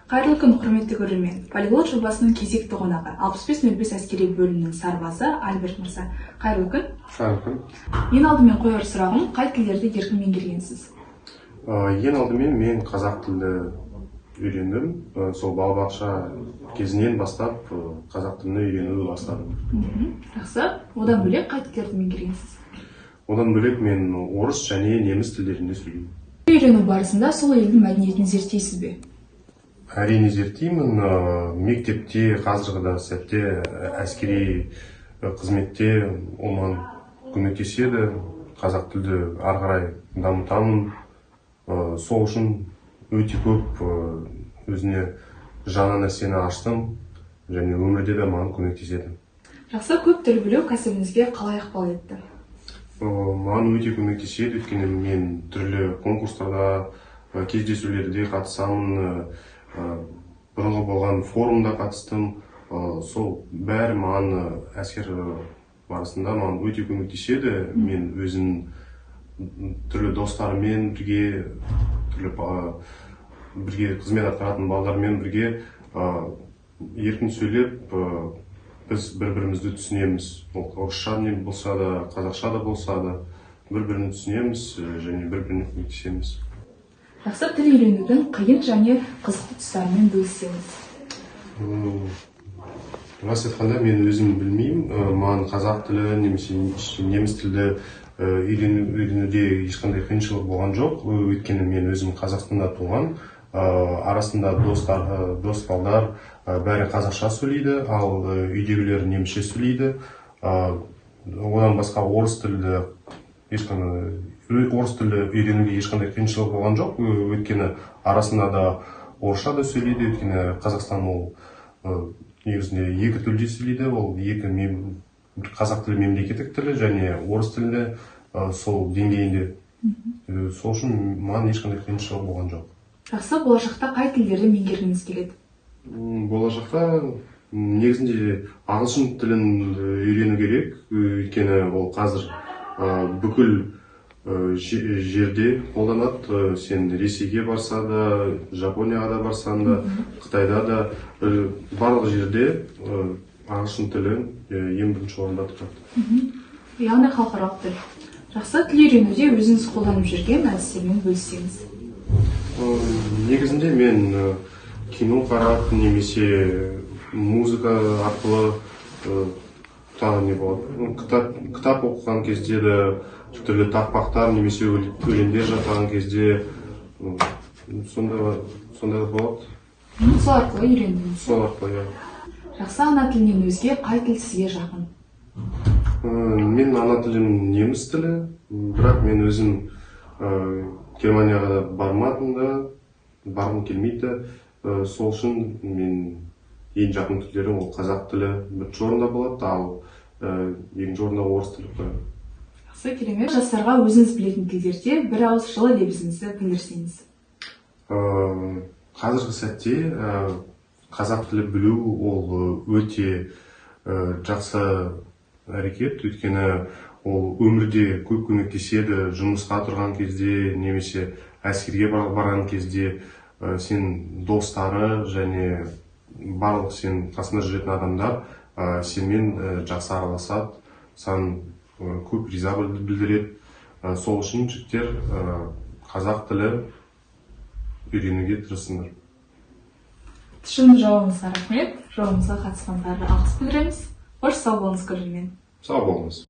Қайырлы күн, құрметті көрермен. Полиглот жобасының кезекті қонағы 6505 әскери бөлімінің сарбазы Альберт мырза. Қайырлы күн. Қайырлы күн. Ең алдымен қояр сұрағым, қай тілдерді еркін меңгергенсіз? Ең алдымен мен қазақ тілді үйрендім. Сол балабақша кезінен бастап қазақ тілін үйренуді бастадым. Жақсы. Одан бөлек қай тілдерді меңгергенсіз? Одан бөлек мен орыс және неміс тілдерінде сөйлеймін. Үйрену барысында сол елдің мәдениетін зерттейсіз бе? Әрине зерттеймін. Мектепте, қазіргі сәтте әскери қызметте оған көмектеседі. Қазақ тілді ары қарай дамытамын. Сол үшін өте көп өзіне жаңа нәрсені аштым және өмірде де маған көмектеседі. Жақсы, көп тіл білу кәсібіңізге қалай ықпал етті? Маған өте көмектеседі, өйткені мен түрлі конкурстарда, кездесулерде қатысамын. Бұрынғы болған форумда қатыстым. Сол бәрі маған әскер барысында маған өте көмектеседі. Мен өзім түрлі достарыммен бірге, қызмет атқаратын балалармен бірге еркін сөйлеп, біз бір-бірімізді түсінеміз. Орысша не болса да, қазақша да болса да, бір-бірін түсінеміз және бір-біріне көмектесеміз. Жақсы, тіл үйренудің қиын және қызықты тұстарымен бөліссеңіз? Рас айтқанда мен өзім білмеймін. Маған қазақ тілі немесе неміс тілді үйренуде ешқандай қиыншылық болған жоқ. Өйткені мен өзім Қазақстанда туған. Арасында дос балдар бәрі қазақша сөйлейді, ал үйдегілер немісше сөйлейді. Одан басқа орыс тілді үйренуге ешқандай қиыншылық болған жоқ. Өйткені арасында да орысша да сөйлейді. Өйткені Қазақстан ол негізінде екі тілде сөйлейді. Ол қазақ тілі мемлекеттік тілі және орыс тілі сол деңгейінде. Сол үшін маған ешқандай қиыншылық болған жоқ. Жақсы, болашақта қай тілдерді меңгергіңіз келеді? Болашақта негізінде ағылшын тілін үйрену керек. Өйткені ол қазір бүкіл жерде қолданады. Сен Ресейге барса да, Жапонияға да барсан да, Қытайда да, барлық жерде ағылшын тілі ең бірінші орында тұрады. Яғни халықаралық тіл. Жақсы, тіл үйренуде өзіңіз қолданып жүрген әдістермен бөліссеңіз? Негізінде мен кино қарап немесе музыка арқылы кітап оқыған кезде де, түрлі тақпақтар немесе өлеңдер жатқан кезде сонда болады. Сол арқылы үйрендіңіз? Сол арқылы, иә. Жақсы, ана тілінен өзге қай тіл сізге жақын? Мен ана тілім неміс тілі, бірақ мен өзім Германияға барғым келмейді. Сол үшін мен ең жақын тілдерім ол қазақ тілі бірінші орында болады, ал екінші орында орыс тілі қояды. Жақсы, керемет. Жастарға өзіңіз білетін тілдерде бір ауыз жылы лебізіңізді білдірсеңіз? Қазіргі сәтте қазақ тілі білу ол өте жақсы әрекет, өйткені ол өмірде көп көмектеседі. Жұмысқа тұрған кезде немесе әскерге барған кезде сен достары және барлық сен қасында жүретін адамдар сенмен жақсы араласады, саған көп риза білдіреді. Сол үшін жігіттер қазақ тілі үйренуге тырысыңдар. Шын жауабыңызға рахмет. Жауабыңызға қатысқандарға алғыс білдіреміз. Қош сау болыңыз, көрермен. Сау болыңыз.